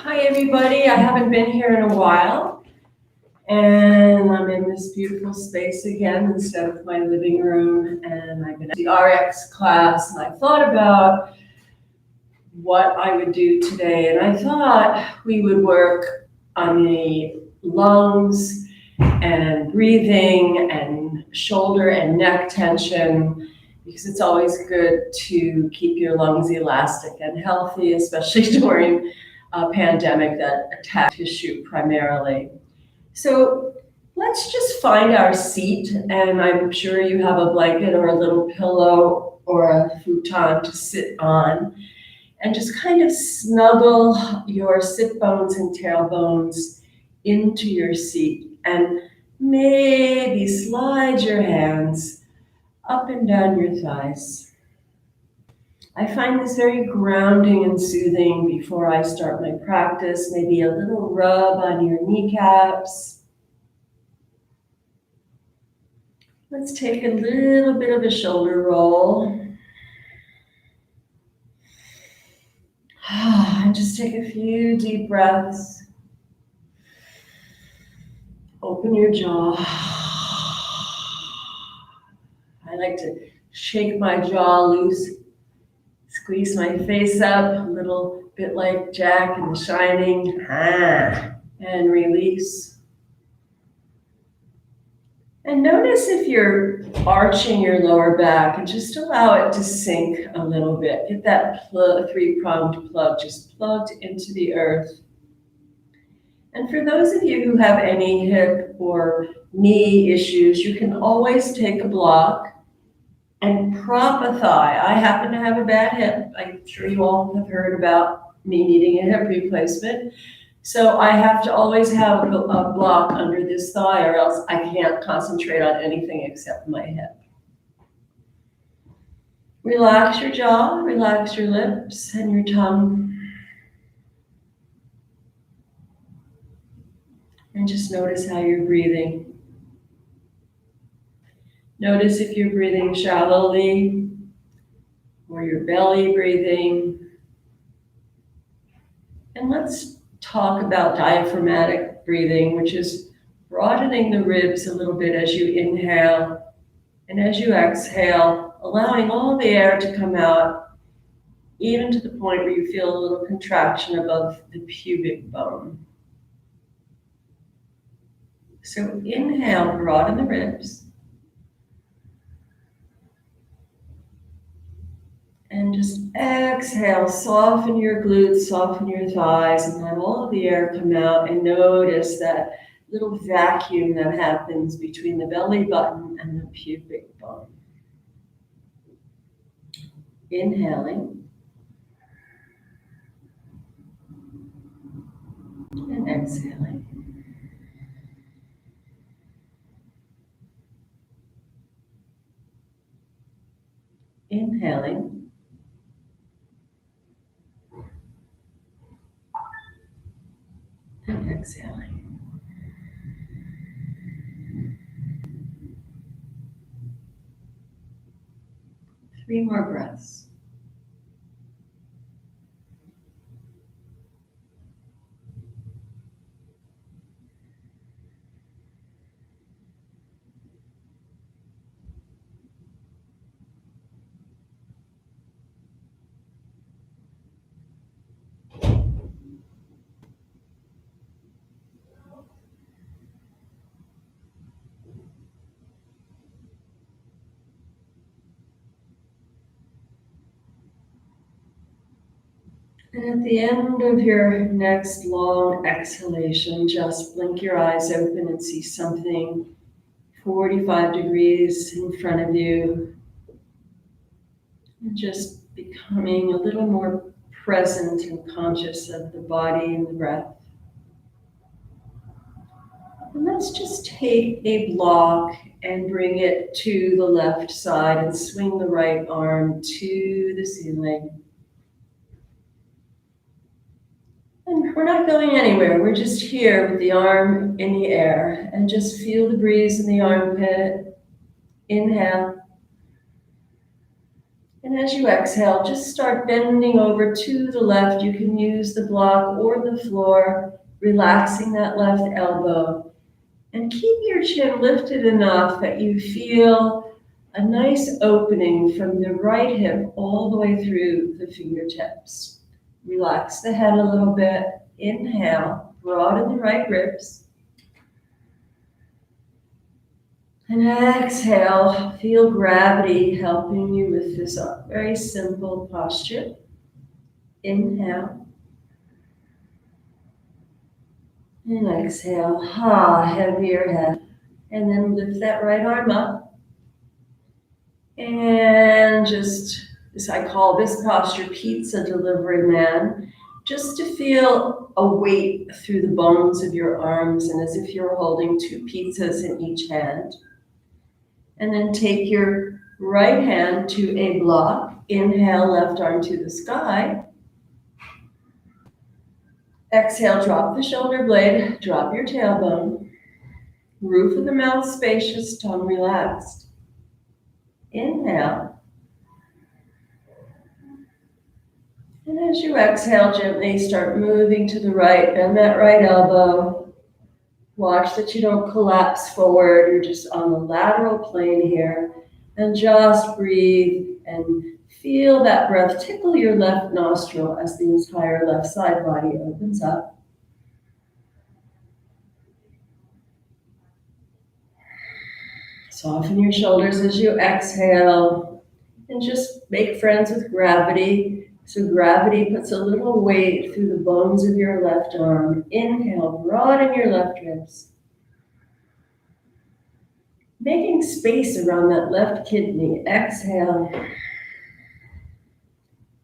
Hi everybody, I haven't been here in a while and I'm in this beautiful space again instead of my living room, and I've been at the RX class and I thought about what I would do today, and I thought we would work on the lungs and breathing and shoulder and neck tension, because it's always good to keep your lungs elastic and healthy, especially during a pandemic that attacked tissue primarily. So let's just find our seat, and I'm sure you have a blanket or a little pillow or a futon to sit on, and just kind of snuggle your sit bones and tailbones into your seat, and maybe slide your hands up and down your thighs. I find this very grounding and soothing before I start my practice. Maybe a little rub on your kneecaps. Let's take a little bit of a shoulder roll. And just take a few deep breaths. Open your jaw. I like to shake my jaw loose, squeeze my face up, a little bit like Jack in The Shining, and release. And notice if you're arching your lower back, and just allow it to sink a little bit. Get that three-pronged plug just plugged into the earth. And for those of you who have any hip or knee issues, you can always take a block and prop a thigh. I happen to have a bad hip. I'm sure you all have heard about me needing a hip replacement. So I have to always have a block under this thigh, or else I can't concentrate on anything except my hip. Relax your jaw, relax your lips and your tongue. And just notice how you're breathing. Notice if you're breathing shallowly or your belly breathing. And let's talk about diaphragmatic breathing, which is broadening the ribs a little bit as you inhale, and as you exhale, allowing all the air to come out, even to the point where you feel a little contraction above the pubic bone. So inhale, broaden the ribs. And just exhale, soften your glutes, soften your thighs, and let all of the air come out, and notice that little vacuum that happens between the belly button and the pubic bone. Inhaling and exhaling. Inhaling and exhaling. Three more breaths. And at the end of your next long exhalation, just blink your eyes open and see something 45 degrees in front of you. And just becoming a little more present and conscious of the body and the breath. And let's just take a block and bring it to the left side and swing the right arm to the ceiling. And we're not going anywhere. We're just here with the arm in the air, and just feel the breeze in the armpit. Inhale. And And as you exhale, just start bending over to the left. You can use the block or the floor, relaxing that left elbow. And keep your chin lifted enough that you feel a nice opening from the right hip all the way through the fingertips. Relax the head a little bit. Inhale, broaden the right ribs. And exhale, feel gravity helping you with this very simple posture. Inhale. And exhale, heavier head. And then lift that right arm up. And just, as I call this posture, pizza delivery man. Just to feel a weight through the bones of your arms and as if you're holding two pizzas in each hand. And then take your right hand to a block. Inhale, left arm to the sky. Exhale, drop the shoulder blade, drop your tailbone. Roof of the mouth spacious, tongue relaxed. Inhale. And as you exhale, gently start moving to the right. Bend that right elbow. Watch that you don't collapse forward. You're just on the lateral plane here. And just breathe and feel that breath tickle your left nostril as the entire left side body opens up. Soften your shoulders as you exhale and just make friends with gravity. So gravity puts a little weight through the bones of your left arm. Inhale, broaden your left ribs. Making space around that left kidney. Exhale.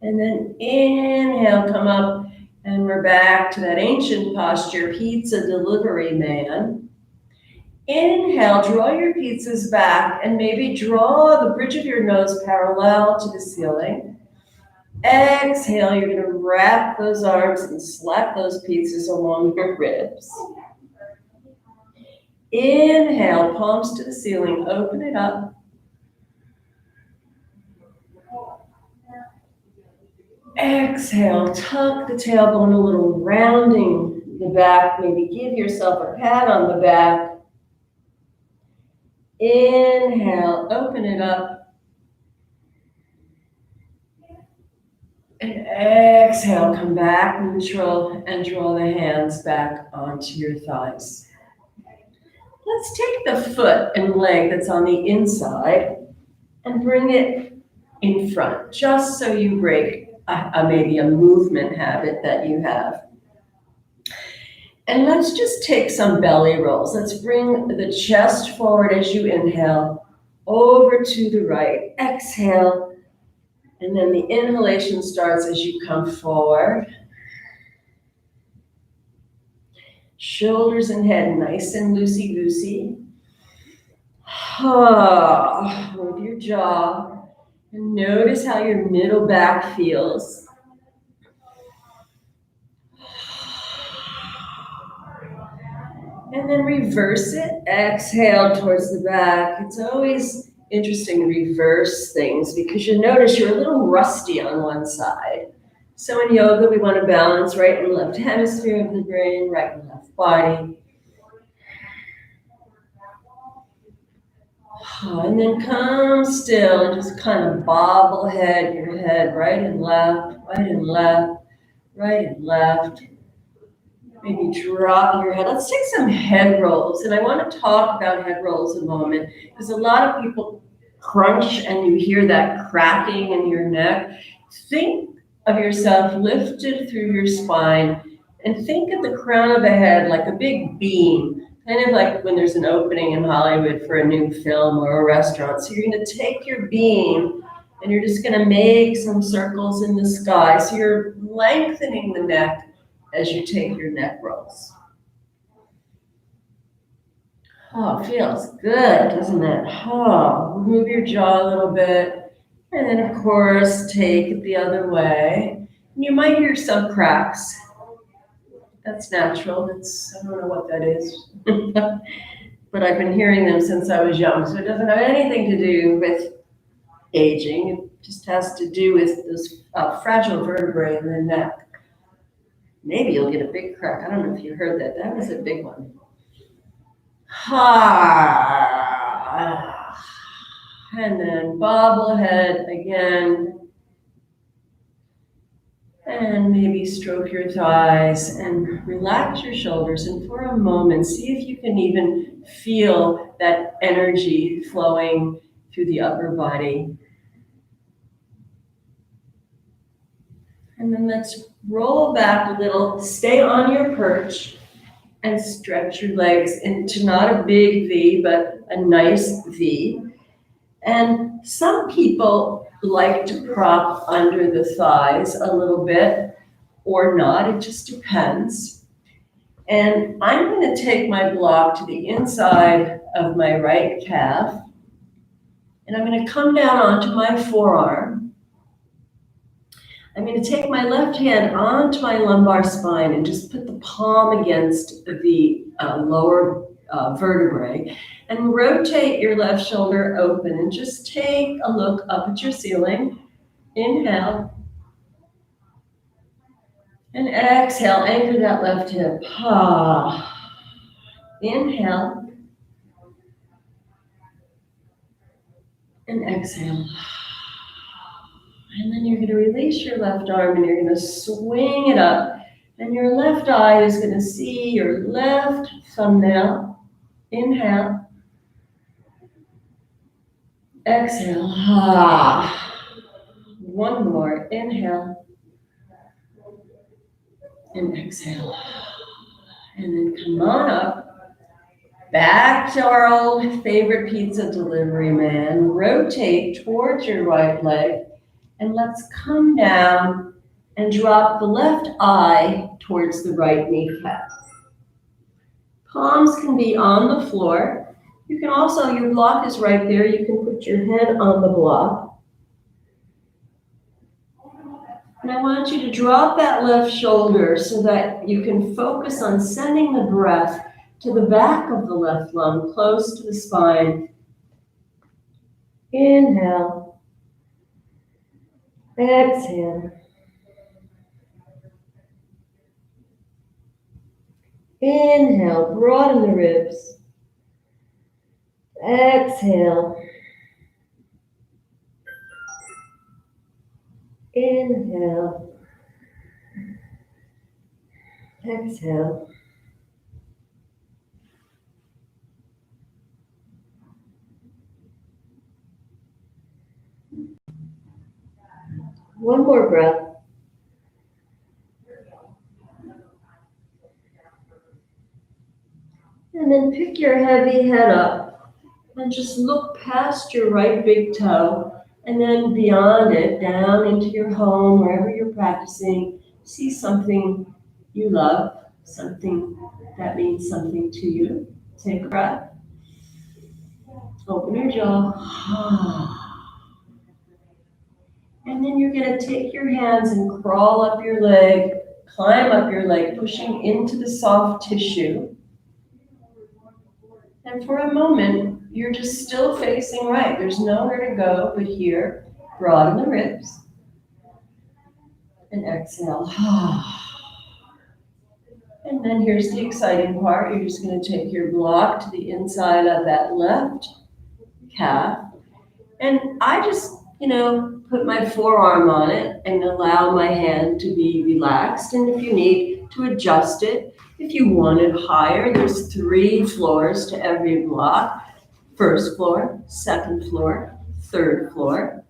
And then inhale, come up, and we're back to that ancient posture, pizza delivery man. Inhale, draw your pizzas back and maybe draw the bridge of your nose parallel to the ceiling. Exhale, you're going to wrap those arms and slap those pizzas along your ribs. Inhale, palms to the ceiling, open it up. Exhale, tuck the tailbone a little, rounding the back. Maybe give yourself a pat on the back. Inhale, open it up. And exhale, come back neutral and draw the hands back onto your thighs. Let's take the foot and leg that's on the inside and bring it in front, just so you break maybe a movement habit that you have. And let's just take some belly rolls. Let's bring the chest forward as you inhale, over to the right. Exhale. And then the inhalation starts as you come forward. Shoulders and head nice and loosey-goosey. Move your jaw. And notice how your middle back feels. And then reverse it. Exhale towards the back. It's always interesting to reverse things because you notice you're a little rusty on one side. So in yoga, we want to balance right and left hemisphere of the brain, right and left body. And then come still and just kind of bobble your head right and left, right and left, right and left. Maybe drop your head. Let's take some head rolls. And I want to talk about head rolls a moment because a lot of people crunch and you hear that cracking in your neck. Think of yourself lifted through your spine and think of the crown of the head like a big beam, kind of like when there's an opening in Hollywood for a new film or a restaurant. So you're going to take your beam and you're just going to make some circles in the sky. So you're lengthening the neck as you take your neck rolls. Oh, feels good, doesn't it? Move your jaw a little bit. And then, of course, take it the other way. And you might hear some cracks. That's natural. I don't know what that is. But I've been hearing them since I was young. So it doesn't have anything to do with aging. Just has to do with those fragile vertebrae in the neck. Maybe you'll get a big crack. I don't know if you heard that. That was a big one. And then bobblehead again. And maybe stroke your thighs and relax your shoulders. And for a moment, see if you can even feel that energy flowing through the upper body. And then let's roll back a little, stay on your perch, and stretch your legs into not a big V, but a nice V. And some people like to prop under the thighs a little bit or not, it just depends. And I'm going to take my block to the inside of my right calf, and I'm going to come down onto my forearm. I'm going to take my left hand onto my lumbar spine and just put the palm against the lower vertebrae and rotate your left shoulder open and just take a look up at your ceiling. Inhale. And exhale, anchor that left hip. Inhale. And exhale. And then you're going to release your left arm and you're going to swing it up. And your left eye is going to see your left thumbnail. Inhale. Exhale. One more. Inhale. And exhale. And then come on up. Back to our old favorite pizza delivery man. Rotate towards your right leg. And let's come down and drop the left eye towards the right kneecap. Palms can be on the floor. You can also, your block is right there. You can put your head on the block. And I want you to drop that left shoulder so that you can focus on sending the breath to the back of the left lung, close to the spine. Inhale. Exhale. Inhale, broaden the ribs. Exhale. Inhale. Exhale. One more breath. And then pick your heavy head up and just look past your right big toe and then beyond it, down into your home, wherever you're practicing. See something you love, something that means something to you. Take a breath. Open your jaw. And then you're going to take your hands and crawl up your leg, climb up your leg, pushing into the soft tissue. And for a moment, you're just still facing right. There's nowhere to go but here. Broaden the ribs. And exhale. And then here's the exciting part. You're just going to take your block to the inside of that left calf. And I just, put my forearm on it and allow my hand to be relaxed. And if you need to adjust it, if you want it higher, there's 3 floors to every block. First floor, second floor, third floor.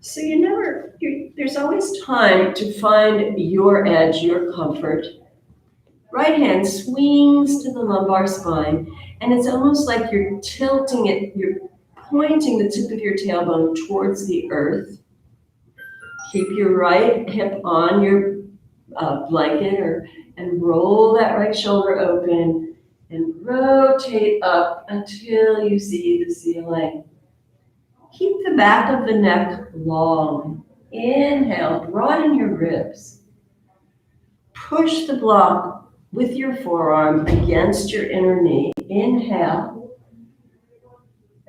So there's always time to find your edge, your comfort. Right hand swings to the lumbar spine, and it's almost like you're tilting it, you're pointing the tip of your tailbone towards the earth. Keep your right hip on your blanket and roll that right shoulder open and rotate up until you see the ceiling. Keep the back of the neck long. Inhale, broaden your ribs. Push the block with your forearm against your inner knee. Inhale.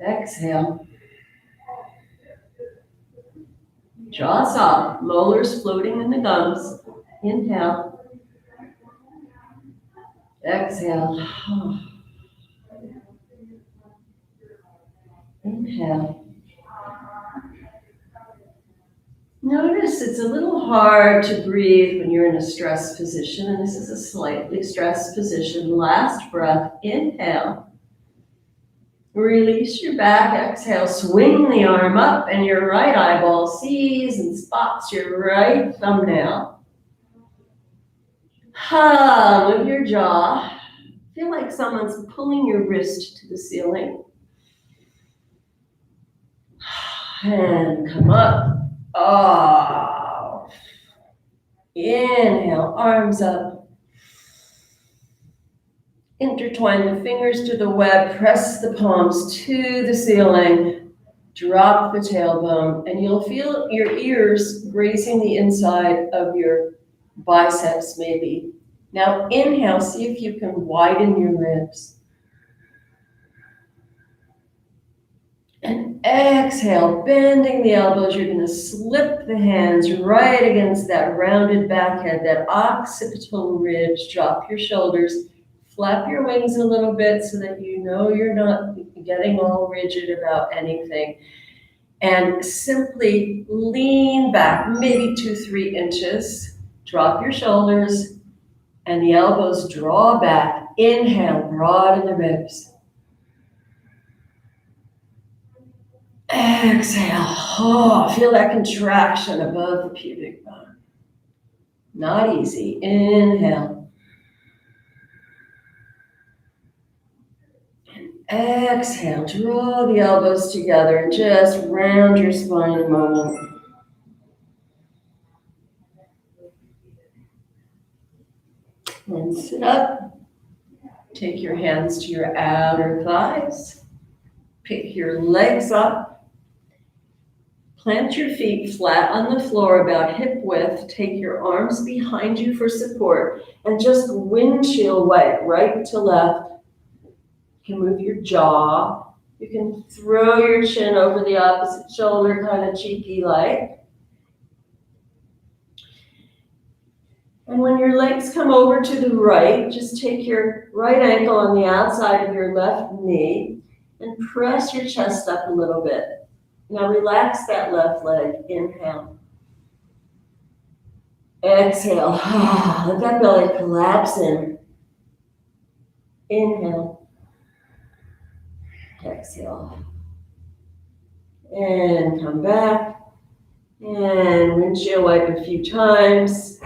Exhale. Jaw soft, molars floating in the gums. Inhale. Exhale. Inhale. Notice it's a little hard to breathe when you're in a stressed position, and this is a slightly stressed position. Last breath, inhale. Release your back, exhale, swing the arm up, and your right eyeball sees and spots your right thumbnail. Move your jaw. Feel like someone's pulling your wrist to the ceiling. And come up. Inhale, arms up. Intertwine the fingers to the web, press the palms to the ceiling, drop the tailbone, and you'll feel your ears grazing the inside of your biceps maybe. Now inhale, see if you can widen your ribs. And exhale, bending the elbows, you're going to slip the hands right against that rounded back head, that occipital ridge. Drop your shoulders, flap your wings a little bit so that you know you're not getting all rigid about anything. And simply lean back, maybe 2-3 inches. Drop your shoulders and the elbows draw back. Inhale, broaden the ribs. Exhale. Feel that contraction above the pubic bone. Not easy. Inhale. And exhale. Draw the elbows together and just round your spine a moment. And sit up. Take your hands to your outer thighs. Pick your legs up. Plant your feet flat on the floor about hip width. Take your arms behind you for support and just windshield wipe right to left. You can move your jaw. You can throw your chin over the opposite shoulder, kind of cheeky-like. And when your legs come over to the right, just take your right ankle on the outside of your left knee and press your chest up a little bit. Now relax that left leg. Inhale. Exhale. Let that belly collapse in. Inhale. Exhale. And come back. And windshield wipe a few times.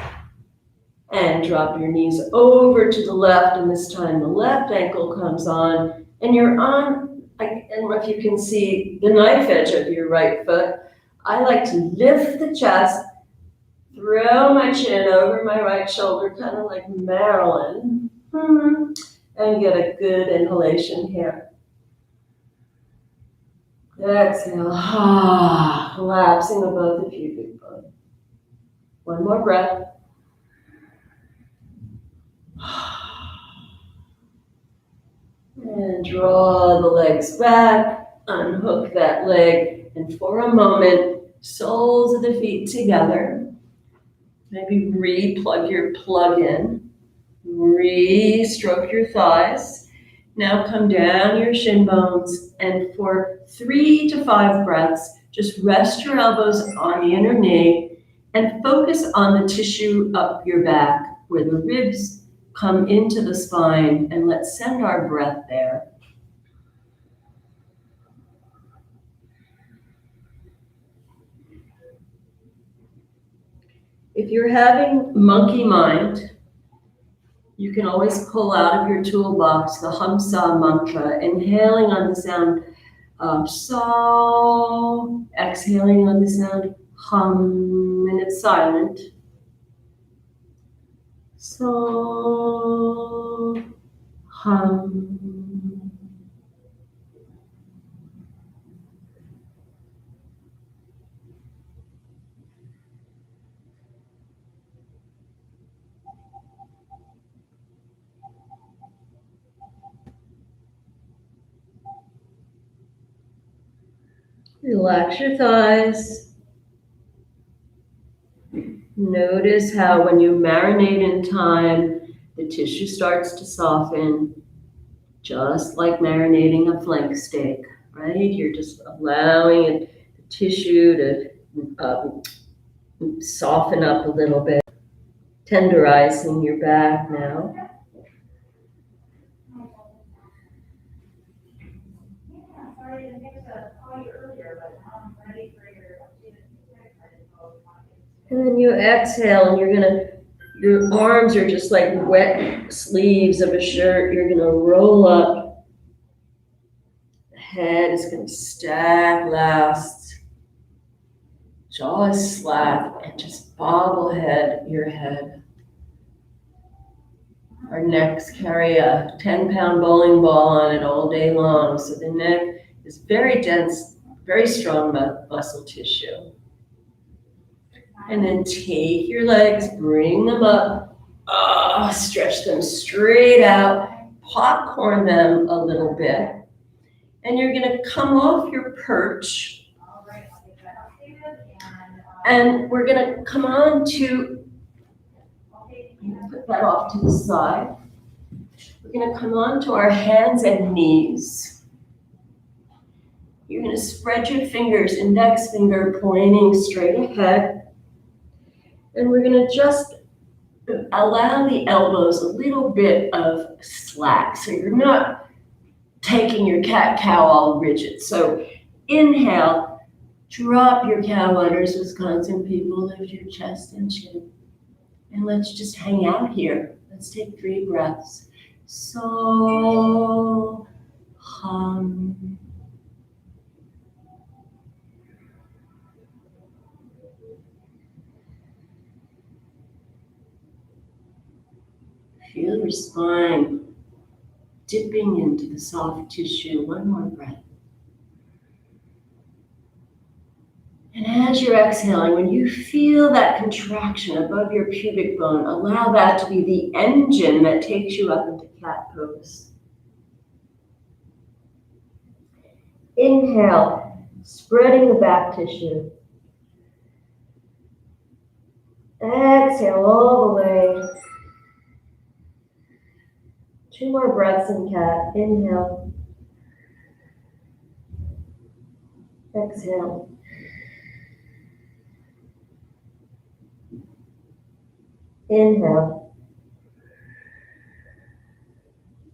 And drop your knees over to the left. And this time the left ankle comes on. And you're on, I don't know if you can see the knife edge of your right foot. I like to lift the chest, throw my chin over my right shoulder, kind of like Marilyn, and get a good inhalation here. Exhale, collapsing above the pubic bone. One more breath. And draw the legs back, unhook that leg, and for a moment, soles of the feet together. Maybe re-plug your plug-in. Re-stroke your thighs. Now come down your shin bones, and for 3 to 5 breaths, just rest your elbows on the inner knee and focus on the tissue up your back where the ribs come into the spine, and let's send our breath there. If you're having monkey mind, you can always pull out of your toolbox the Hamsa mantra, inhaling on the sound of so, exhaling on the sound hum, and it's silent. So, hum. Relax your thighs. Notice how when you marinate in thyme, the tissue starts to soften, just like marinating a flank steak, right? You're just allowing the tissue to soften up a little bit, tenderizing your back now. And then you exhale, and your arms are just like wet sleeves of a shirt. You're gonna roll up. The head is gonna stack last. Jaw is slack, and just bobblehead your head. Our necks carry a 10-pound bowling ball on it all day long, so the neck is very dense, very strong muscle tissue. And then take your legs, bring them up, stretch them straight out, popcorn them a little bit. And you're gonna come off your perch. And we're gonna come on to, put that off to the side. We're gonna come on to our hands and knees. You're gonna spread your fingers, index finger pointing straight ahead. And we're gonna just allow the elbows a little bit of slack. So you're not taking your cat-cow all rigid. So inhale, drop your cow udders, Wisconsin people, lift your chest and chin. And let's just hang out here. Let's take 3 breaths. So, hum. Feel your spine dipping into the soft tissue. One more breath. And as you're exhaling, when you feel that contraction above your pubic bone, allow that to be the engine that takes you up into cat pose. Inhale, spreading the back tissue. Exhale all the way. 2 more breaths in cat. Inhale. Exhale. Inhale.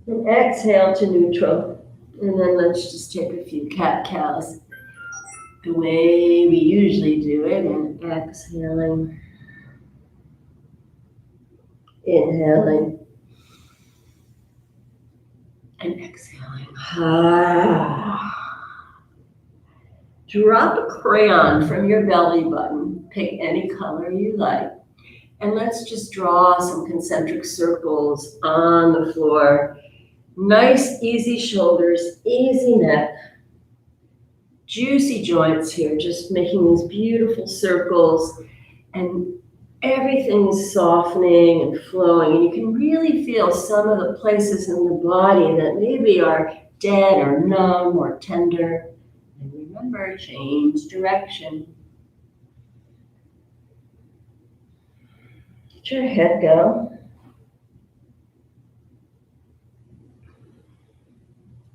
And exhale to neutral. And then let's just take a few cat-cows the way we usually do it. And exhaling. Inhaling. And exhaling. Drop a crayon from your belly button. Pick any color you like. And let's just draw some concentric circles on the floor. Nice, easy shoulders, easy neck. Juicy joints here, just making these beautiful circles. And everything is softening and flowing. And you can really feel some of the places in the body that maybe are dead or numb or tender. And remember, change direction. Let your head go.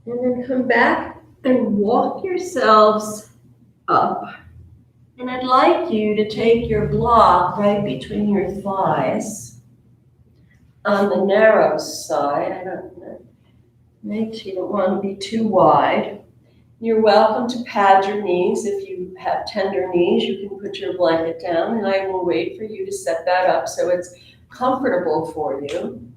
And then come back and walk yourselves up. And I'd like you to take your block right between your thighs on the narrow side. I don't know. Make sure you don't want to be too wide. You're welcome to pad your knees. If you have tender knees, you can put your blanket down, and I will wait for you to set that up so it's comfortable for you.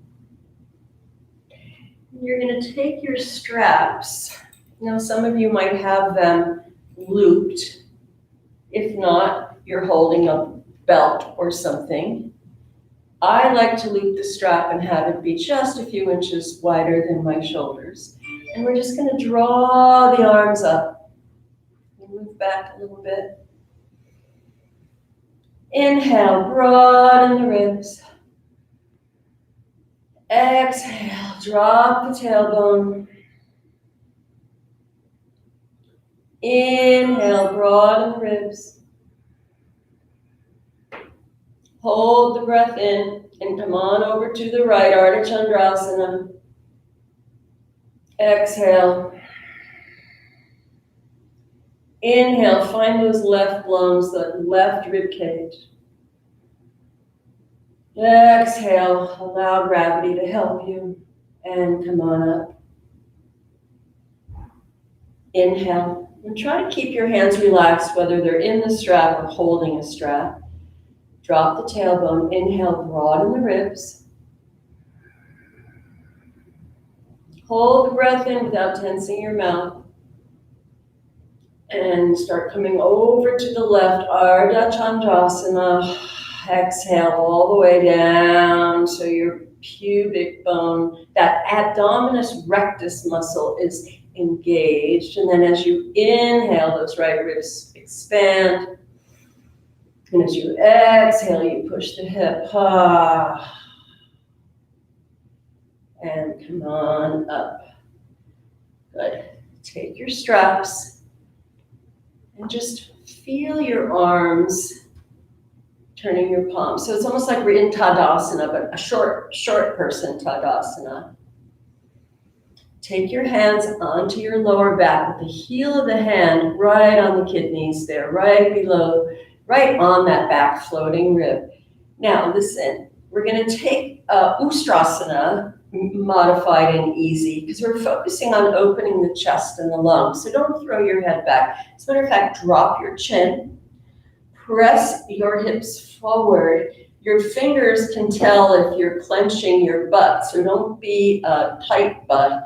You're going to take your straps. Now, some of you might have them looped. If not, you're holding a belt or something. I like to loop the strap and have it be just a few inches wider than my shoulders. And we're just going to draw the arms up. Move back a little bit. Inhale, broaden the ribs. Exhale, drop the tailbone. Inhale, broaden the ribs. Hold the breath in and come on over to the right, Ardha Chandrasana. Exhale. Inhale, find those left lungs, the left rib cage. Exhale, allow gravity to help you, and come on up. Inhale, and try to keep your hands relaxed, whether they're in the strap or holding a strap. Drop the tailbone, inhale, broaden the ribs. Hold the breath in without tensing your mouth. And start coming over to the left, Ardha Chandrasana. Exhale all the way down so your pubic bone, that abdominis rectus muscle is engaged. And then as you inhale, those right ribs expand. And as you exhale, you push the hip. And come on up. Good. Take your straps. And just feel your arms turning your palms. So it's almost like we're in Tadasana, but a short person Tadasana. Take your hands onto your lower back with the heel of the hand right on the kidneys there, right below, right on that back floating rib. Now listen, we're going to take Ustrasana, modified and easy, because we're focusing on opening the chest and the lungs. So don't throw your head back. As a matter of fact, drop your chin, press your hips forward. Your fingers can tell if you're clenching your butt, so don't be a tight butt.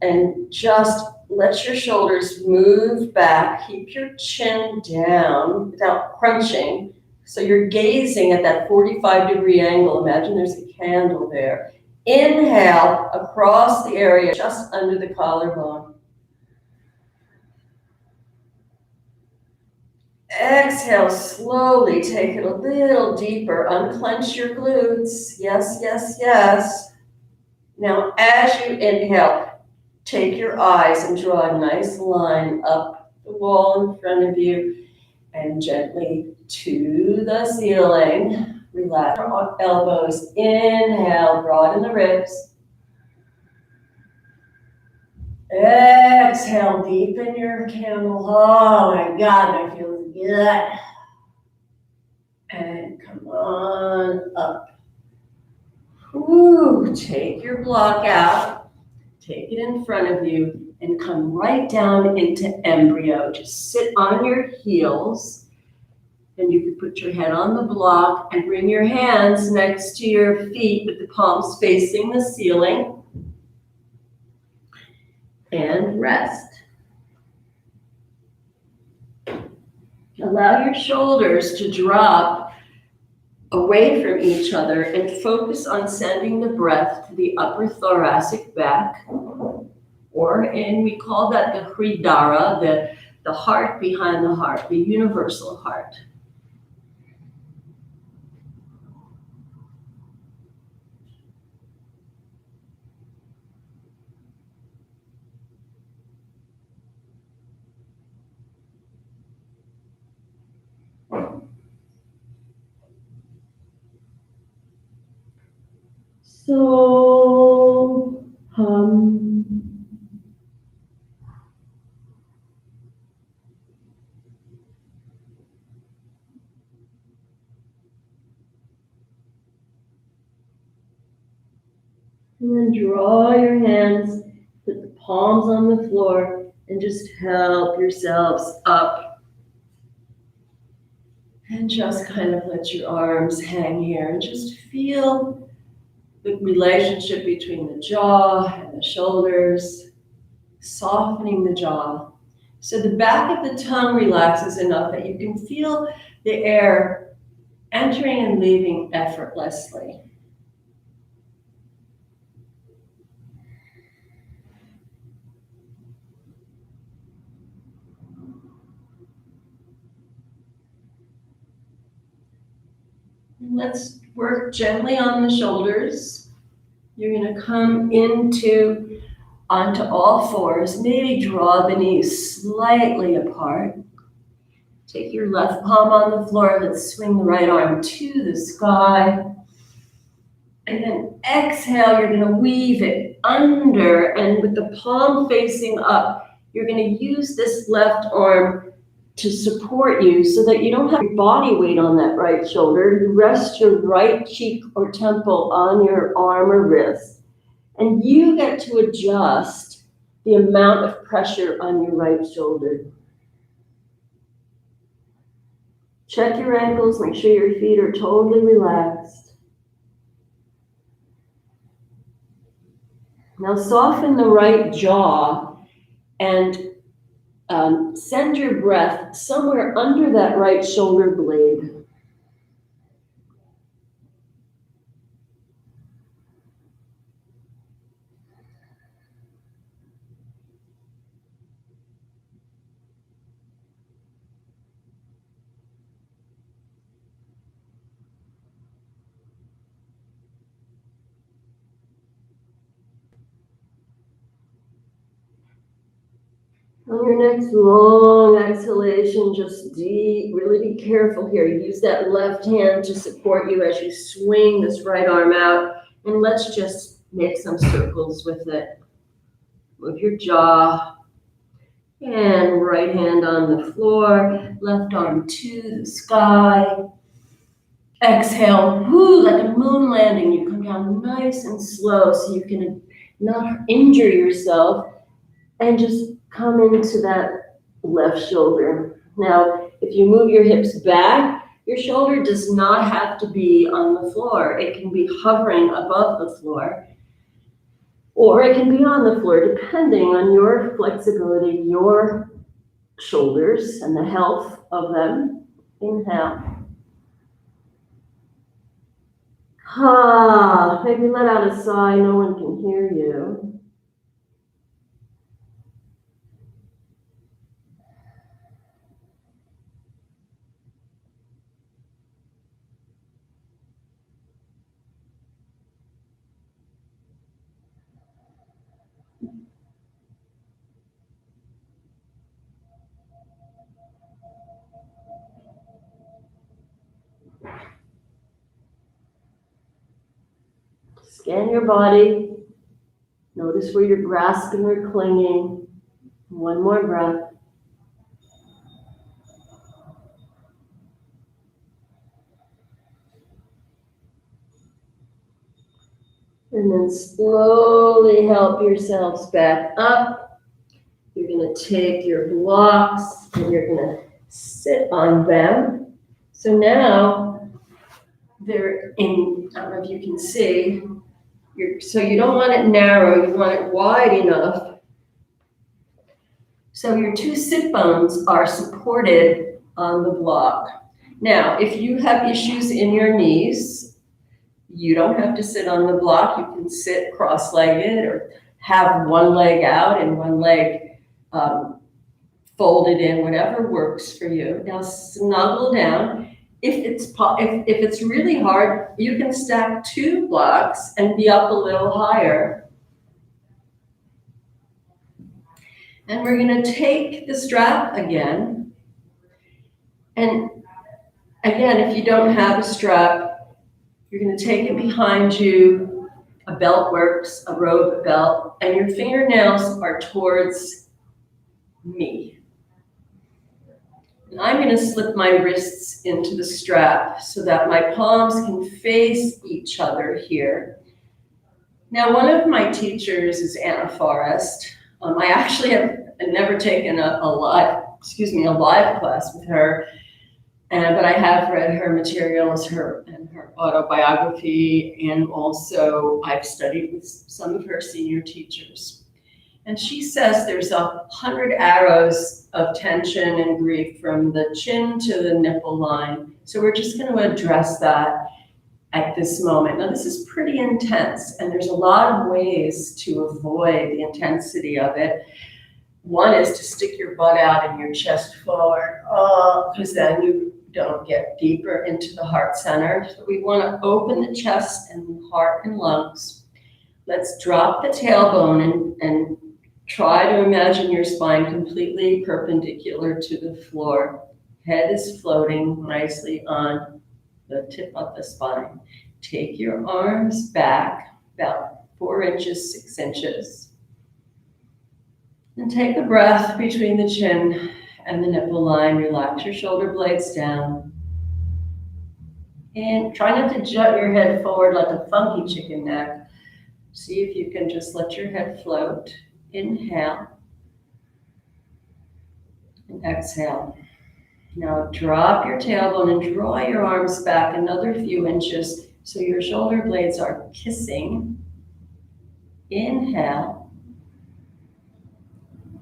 And just let your shoulders move back. Keep your chin down without crunching. So you're gazing at that 45-degree angle. Imagine there's a candle there. Inhale across the area just under the collarbone. Exhale, slowly take it a little deeper. Unclench your glutes. Yes, yes, yes. Now, as you inhale, take your eyes and draw a nice line up the wall in front of you and gently to the ceiling. Relax your elbows. Inhale, broaden the ribs. Exhale, deepen your camel. Oh my God, that feels good. And come on up. Woo, take your block out. Take it in front of you and come right down into embryo. Just sit on your heels. And you can put your head on the block and bring your hands next to your feet with the palms facing the ceiling. And rest. Allow your shoulders to drop away from each other and focus on sending the breath to the upper thoracic back. And we call that the Hridara, the heart behind the heart, the universal heart. So, and then draw your hands, put the palms on the floor, and just help yourselves up. And just kind of let your arms hang here and just feel the relationship between the jaw and the shoulders, softening the jaw. So the back of the tongue relaxes enough that you can feel the air entering and leaving effortlessly. Let's work gently on the shoulders. You're going to come onto all fours. Maybe draw the knees slightly apart. Take your left palm on the floor. Let's swing the right arm to the sky. And then exhale, you're going to weave it under, and with the palm facing up, you're going to use this left arm to support you so that you don't have your body weight on that right shoulder. You rest your right cheek or temple on your arm or wrist, and you get to adjust the amount of pressure on your right shoulder. Check your ankles, make sure your feet are totally relaxed. Now soften the right jaw and send your breath somewhere under that right shoulder blade. On your next long exhalation, just really be careful here. Use that left hand to support you as you swing this right arm out. And let's just make some circles with it. Move your jaw. And right hand on the floor, left arm to the sky. Exhale, like a moon landing. You come down nice and slow so you can not injure yourself. And just come into that left shoulder. Now, if you move your hips back, your shoulder does not have to be on the floor. It can be hovering above the floor, or it can be on the floor, depending on your flexibility, your shoulders, and the health of them. Inhale. Maybe let out a sigh, no one can hear you. Scan your body. Notice where you're grasping or clinging. One more breath. And then slowly help yourselves back up. You're going to take your blocks and you're going to sit on them. So now they're in, I don't know if you can see, so you don't want it narrow, you want it wide enough. So your two sit bones are supported on the block. Now, if you have issues in your knees, you don't have to sit on the block. You can sit cross-legged or have one leg out and one leg folded in, whatever works for you. Now snuggle down. If it's really hard, you can stack two blocks and be up a little higher. And we're going to take the strap again. And again, if you don't have a strap, you're going to take it behind you. A belt works, a robe belt, and your fingernails are towards me. And I'm going to slip my wrists into the strap so that my palms can face each other here. Now, one of my teachers is Anna Forrest. I actually have never taken a live class with her, but I have read her materials, her autobiography, and also I've studied with some of her senior teachers. And she says there's 100 arrows of tension and grief from the chin to the nipple line. So we're just going to address that at this moment. Now, this is pretty intense, and there's a lot of ways to avoid the intensity of it. One is to stick your butt out and your chest forward, because then you don't get deeper into the heart center. So we want to open the chest and heart and lungs. Let's drop the tailbone and try to imagine your spine completely perpendicular to the floor. Head is floating nicely on the tip of the spine. Take your arms back about 4 inches, 6 inches. And take a breath between the chin and the nipple line. Relax your shoulder blades down. And try not to jut your head forward like a funky chicken neck. See if you can just let your head float. Inhale. And exhale. Now drop your tailbone and draw your arms back another few inches so your shoulder blades are kissing. Inhale.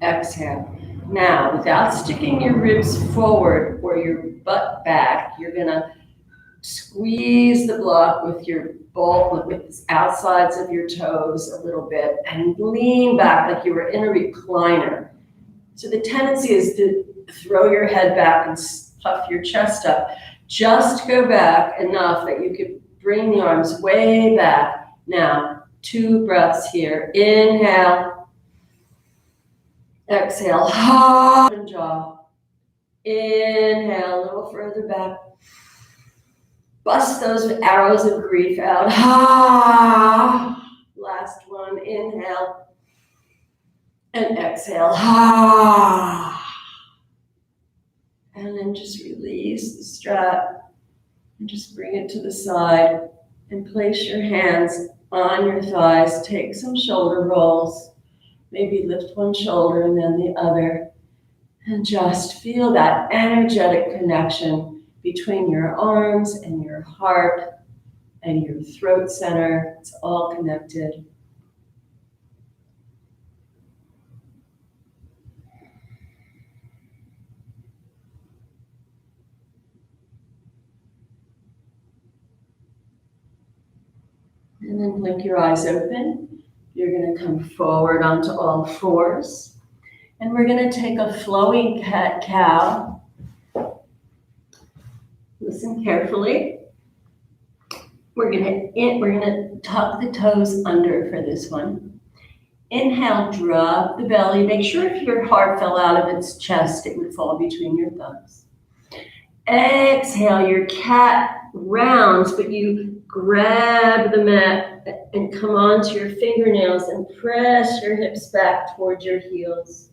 Exhale. Now, without sticking your ribs forward or your butt back, you're gonna squeeze the block with your ball, with the outsides of your toes a little bit and lean back like you were in a recliner. So the tendency is to throw your head back and puff your chest up. Just go back enough that you could bring the arms way back. Now, 2 breaths here. Inhale. Exhale. Open jaw. Inhale, a little further back. Bust those arrows of grief out. Last one. Inhale. And exhale. And then just release the strap and just bring it to the side and place your hands on your thighs. Take some shoulder rolls. Maybe lift one shoulder and then the other. And just feel that energetic connection between your arms and your heart and your throat center. It's all connected. And then blink your eyes open. You're going to come forward onto all fours. And we're going to take a flowing cat-cow. Listen carefully. We're going to tuck the toes under for this one. Inhale, drop the belly. Make sure if your heart fell out of its chest, it would fall between your thumbs. Exhale, your cat rounds, but you grab the mat and come onto your fingernails and press your hips back towards your heels.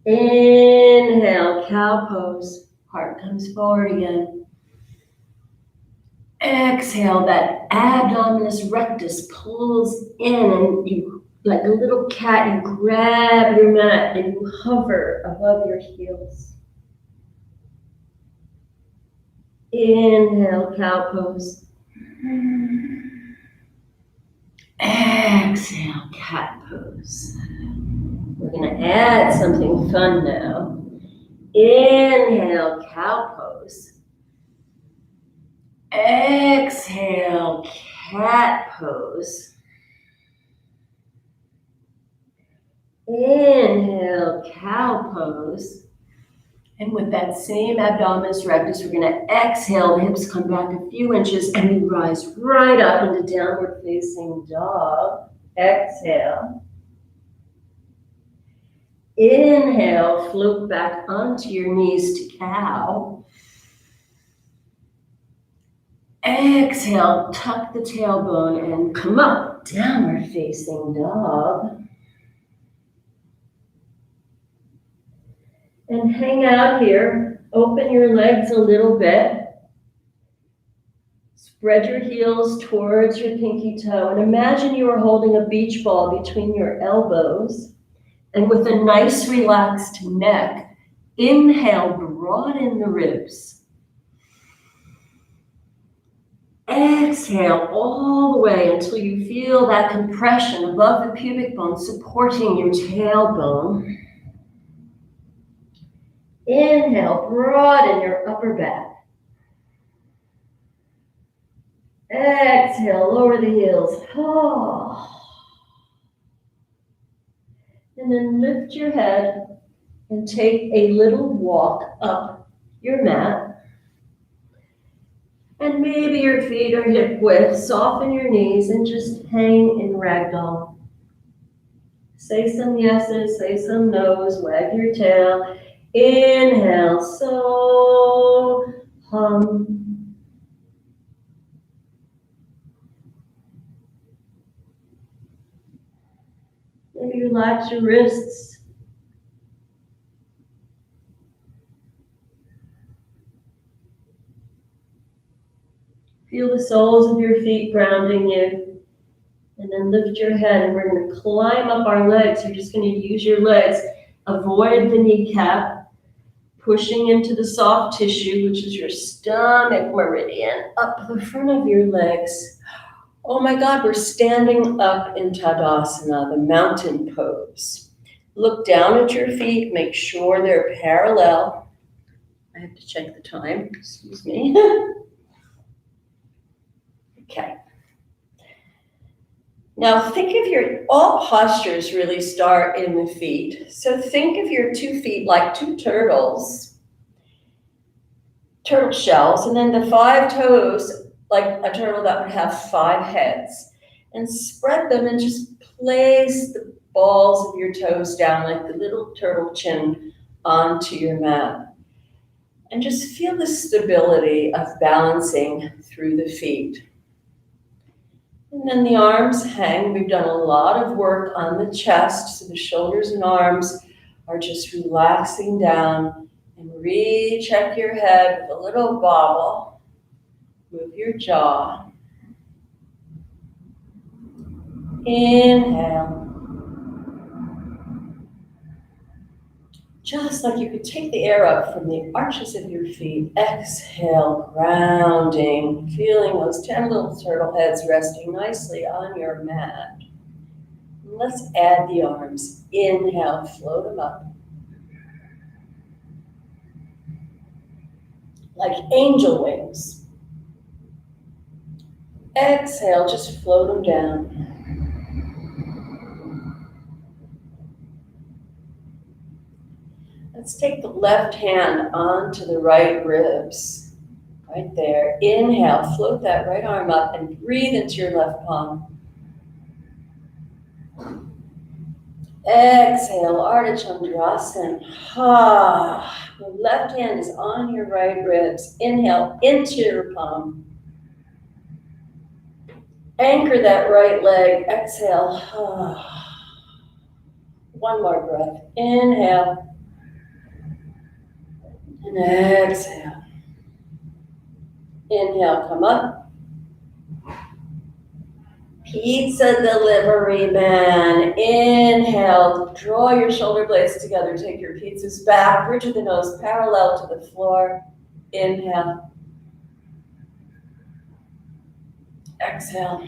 Inhale, cow pose. Heart comes forward again. Exhale, that abdominis rectus pulls in and you, like a little cat, you grab your mat and you hover above your heels. Inhale, cow pose. Exhale, cat pose. We're going to add something fun now. Inhale, cow pose. Exhale, cat pose. Inhale, cow pose. And with that same abdominis rectus, we're going to exhale. The hips come back a few inches and we rise right up into downward facing dog. Exhale. Inhale, float back onto your knees to cow. Exhale, tuck the tailbone and come up, downward facing dog. And hang out here, open your legs a little bit. Spread your heels towards your pinky toe and imagine you are holding a beach ball between your elbows. And with a nice relaxed neck, inhale, broaden the ribs. Exhale all the way until you feel that compression above the pubic bone supporting your tailbone. Inhale, broaden your upper back. Exhale, lower the heels. And then lift your head and take a little walk up your mat. And maybe your feet are hip width. Soften your knees and just hang in ragdoll. Say some yeses, say some nos, wag your tail. Inhale, so hum. Maybe relax your wrists. Feel the soles of your feet grounding you. And then lift your head, and we're going to climb up our legs. You're just going to use your legs. Avoid the kneecap, pushing into the soft tissue, which is your stomach meridian, up the front of your legs. Oh my God, we're standing up in Tadasana, the mountain pose. Look down at your feet, make sure they're parallel. I have to check the time, excuse me. Okay. Now think of all postures really start in the feet. So think of your 2 feet like 2 turtle shells, and then the 5 toes like a turtle that would have 5 heads. And spread them and just place the balls of your toes down like the little turtle chin onto your mat. And just feel the stability of balancing through the feet. And then the arms hang. We've done a lot of work on the chest, so the shoulders and arms are just relaxing down. And recheck your head with a little bobble. Move your jaw. Inhale. Just like you could take the air up from the arches of your feet. Exhale, grounding, feeling those 10 little turtle heads resting nicely on your mat. Let's add the arms. Inhale, float them up. Like angel wings. Exhale, just float them down. Let's take the left hand onto the right ribs. Right there. Inhale, float that right arm up and breathe into your left palm. Exhale, Ardha Chandrasana. The left hand is on your right ribs. Inhale into your palm. Anchor that right leg. Exhale. One more breath. Inhale. And exhale. Inhale, come up. Pizza delivery man. Inhale, draw your shoulder blades together. Take your pizzas back, bridge of the nose parallel to the floor. Inhale. Exhale.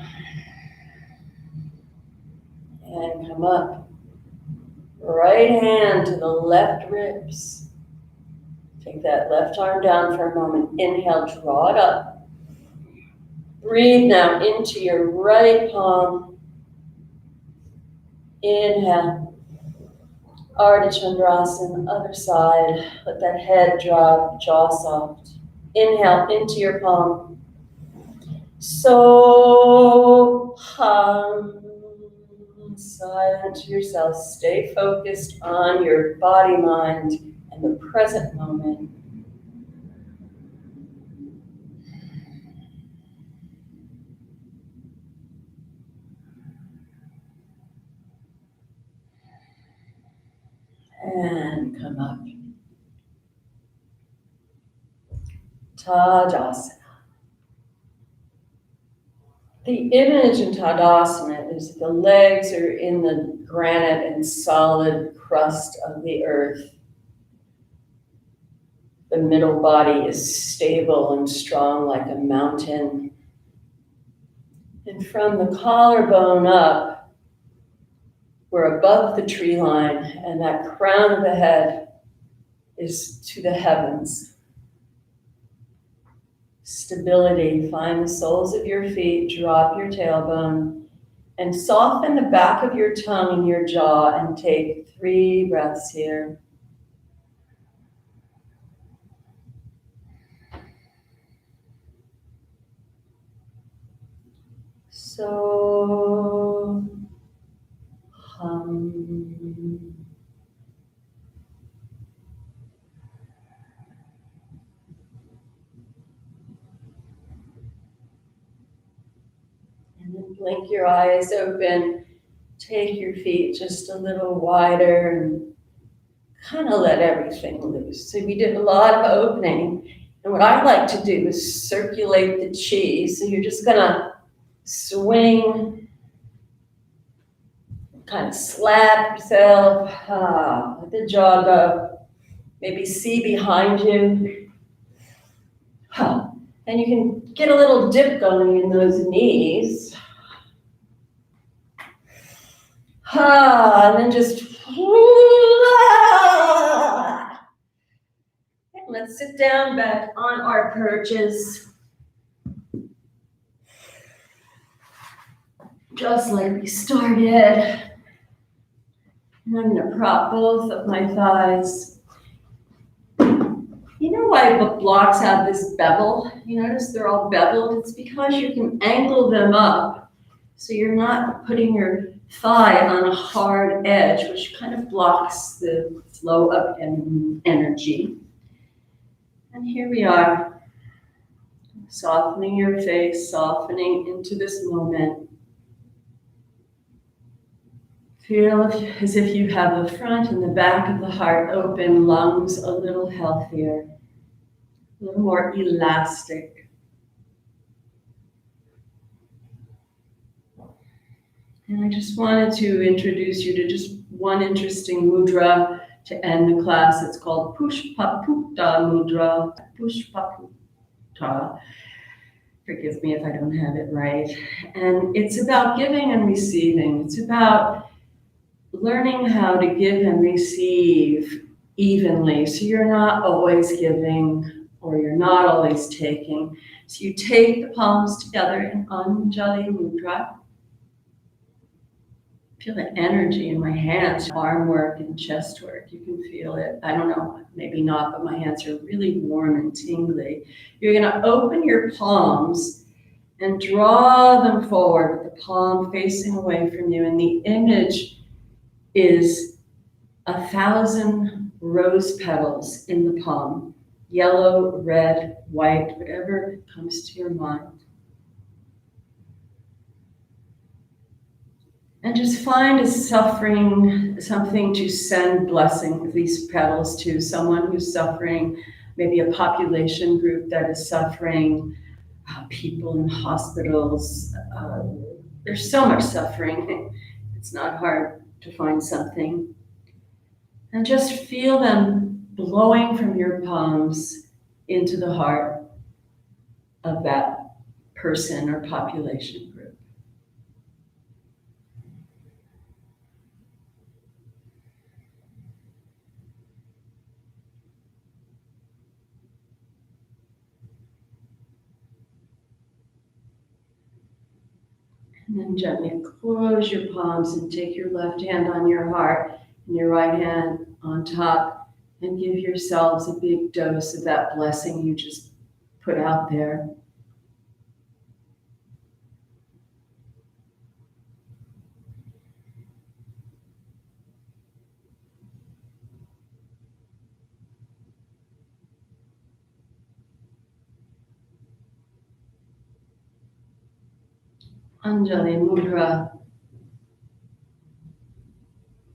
And come up. Right hand to the left ribs. Take that left arm down for a moment. Inhale, draw it up. Breathe now into your right palm. Inhale. Ardha Chandrasana, other side. Let that head drop, jaw soft. Inhale into your palm. So hum. Silent to yourself. Stay focused on your body, mind, and the present moment. And come up. Tadasana. The image in Tadasana is the legs are in the granite and solid crust of the earth. The middle body is stable and strong like a mountain. And from the collarbone up, we're above the tree line, and that crown of the head is to the heavens. Stability. Find the soles of your feet, drop your tailbone, and soften the back of your tongue and your jaw, and take 3 breaths here. So hum. then blink your eyes open. Take your feet just a little wider and kind of let everything loose. So we did a lot of opening. And what I like to do is circulate the chi. So you're just gonna swing, kind of slap yourself, let the jaw go. Maybe see behind you. And you can get a little dip going in those knees. And then just, let's sit down back on our perches. Just like we started. And I'm gonna prop both of my thighs. You know why blocks have this bevel? You notice they're all beveled? It's because you can angle them up so you're not putting your thigh on a hard edge, which kind of blocks the flow of energy. And here we are, softening your face, softening into this moment. Feel as if you have the front and the back of the heart open, lungs a little healthier, a little more elastic. And I just wanted to introduce you to just one interesting mudra to end the class. It's called Pushpaputta Mudra. Pushpaputta. Forgive me if I don't have it right. And it's about giving and receiving. It's about learning how to give and receive evenly. So you're not always giving or you're not always taking. So you take the palms together in Anjali Mudra. Feel the energy in my hands, arm work and chest work. You can feel it. I don't know, maybe not, but my hands are really warm and tingly. You're gonna open your palms and draw them forward with the palm facing away from you. And the image is 1,000 rose petals in the palm, yellow, red, white, whatever comes to your mind. And just find a suffering, something to send blessing, these petals to someone who's suffering, maybe a population group that is suffering, people in hospitals. There's so much suffering. It's not hard to find something. And just feel them blowing from your palms into the heart of that person or population group. And then gently close your palms and take your left hand on your heart and your right hand on top and give yourselves a big dose of that blessing you just put out there. Anjali Mudra.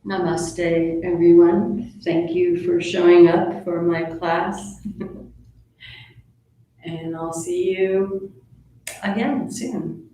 Namaste, everyone. Thank you for showing up for my class. And I'll see you again soon.